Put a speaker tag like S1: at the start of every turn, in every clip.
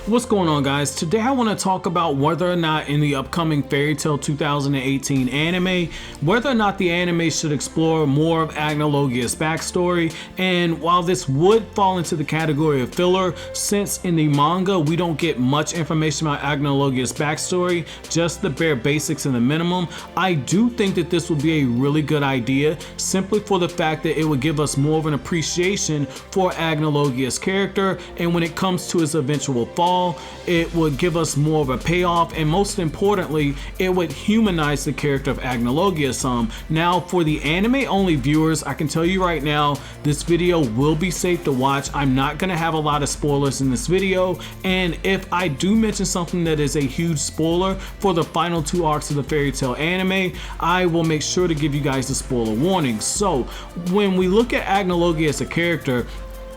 S1: What's going on, guys? Today I want to talk about whether or not in the upcoming Fairy Tail 2018 anime, whether or not the anime should explore more of Acnologia's backstory. And while this would fall into the category of filler, since in the manga we don't get much information about Acnologia's backstory, just the bare basics and the minimum, I do think that this would be a really good idea, simply for the fact that it would give us more of an appreciation for Acnologia's character, and when it comes to his eventual fall, it would give us more of a payoff, and most importantly, it would humanize the character of Acnologia some. Now, for the anime only viewers, I can tell you right now, this video will be safe to watch. I'm not going to have a lot of spoilers in this video, and if I do mention something that is a huge spoiler for the final 2 arcs of the Fairy Tail anime, I will make sure to give you guys a spoiler warning. So, when we look at Acnologia as a character,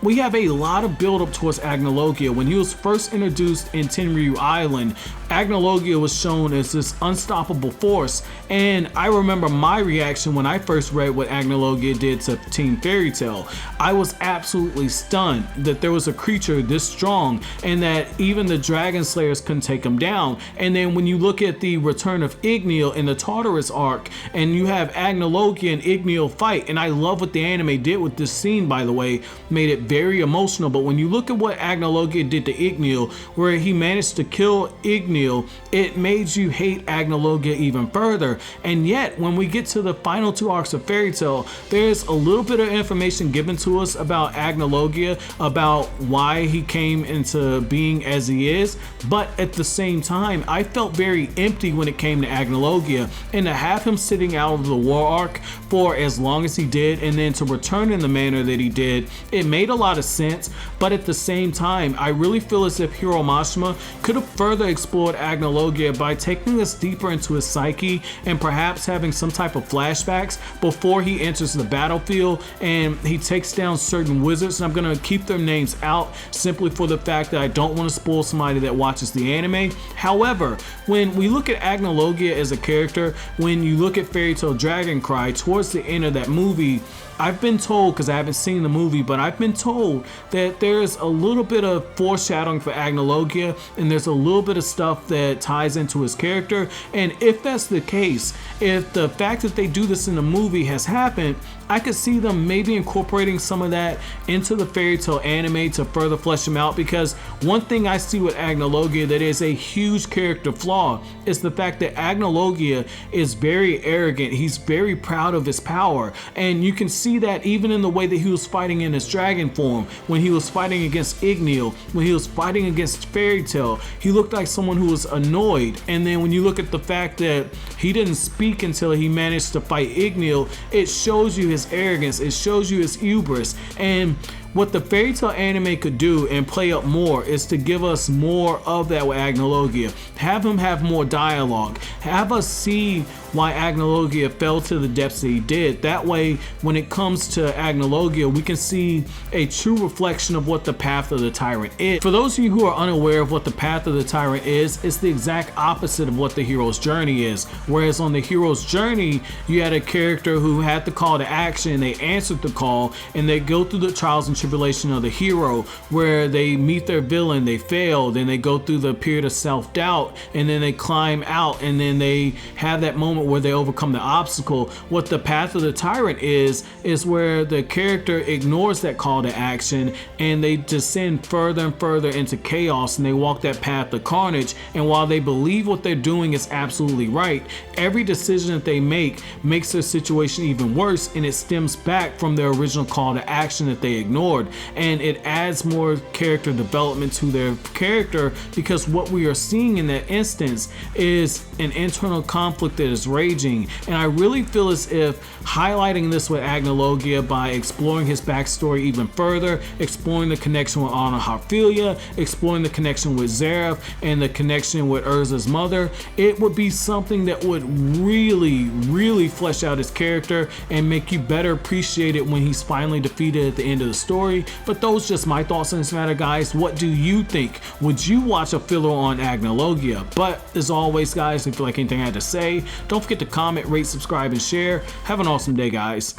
S1: we have a lot of build up towards Acnologia. When he was first introduced in Tenryu Island, Acnologia was shown as this unstoppable force, and I remember my reaction when I first read what Acnologia did to Team Fairy Tail. I was absolutely stunned that there was a creature this strong and that even the Dragon Slayers couldn't take him down. And then when you look at the return of Igneel in the Tartarus arc, and you have Acnologia and Igneel fight, and I love what the anime did with this scene, by the way, made it very emotional. But when you look at what Acnologia did to Igneel, where he managed to kill Igneel, it made you hate Acnologia even further. And yet when we get to the final 2 arcs of Fairy Tail, there's a little bit of information given to us about Acnologia, about why he came into being as he is, but at the same time I felt very empty when it came to Acnologia, and to have him sitting out of the war arc for as long as he did and then to return in the manner that he did, it made a lot of sense. But at the same time, I really feel as if Hiro Mashima could have further explored Acnologia by taking us deeper into his psyche and perhaps having some type of flashbacks before he enters the battlefield and he takes down certain wizards. And I'm going to keep their names out simply for the fact that I don't want to spoil somebody that watches the anime. However, when we look at Acnologia as a character, when you look at Fairy Tail Dragon Cry towards the end of that movie, I've been told, because I haven't seen the movie, but I've been told that there's a little bit of foreshadowing for Acnologia, and there's a little bit of stuff that ties into his character. And if that's the case, if the fact that they do this in the movie has happened, I could see them maybe incorporating some of that into the Fairy Tail anime to further flesh him out, because one thing I see with Acnologia that is a huge character flaw is the fact that Acnologia is very arrogant. He's very proud of his power, and you can see that even in the way that he was fighting in his dragon form, when he was fighting against Igneel, when he was fighting against Fairy Tail, he looked like someone who was annoyed. And then when you look at the fact that he didn't speak until he managed to fight Igneel, it shows you his arrogance, it shows you his hubris. And what the Fairy Tail anime could do and play up more is to give us more of that with Acnologia. Have him have more dialogue. Have us see why Acnologia fell to the depths that he did. That way, when it comes to Acnologia, we can see a true reflection of what the path of the tyrant is. For those of you who are unaware of what the path of the tyrant is, it's the exact opposite of what the hero's journey is. Whereas on the hero's journey, you had a character who had the call to action, they answered the call, and they go through the trials and tribulation of the hero, where they meet their villain, they fail, then they go through the period of self-doubt, and then they climb out, and then they have that moment where they overcome the obstacle. What the path of the tyrant is where the character ignores that call to action and they descend further and further into chaos, and they walk that path of carnage. And while they believe what they're doing is absolutely right, every decision that they make makes their situation even worse, and it stems back from their original call to action that they ignored. And it adds more character development to their character, because what we are seeing in that instance is an internal conflict that is raging. And I really feel as if highlighting this with Acnologia by exploring his backstory even further, exploring the connection with Anna Harphilia, exploring the connection with Zareth and the connection with Urza's mother, it would be something that would really flesh out his character and make you better appreciate it when he's finally defeated at the end of the story. But those are just my thoughts on this matter, guys. What do you think? Would you watch a filler on Acnologia? But as always, guys, if you like anything I had to say, don't forget to comment, rate, subscribe, and share. Have an awesome day, guys.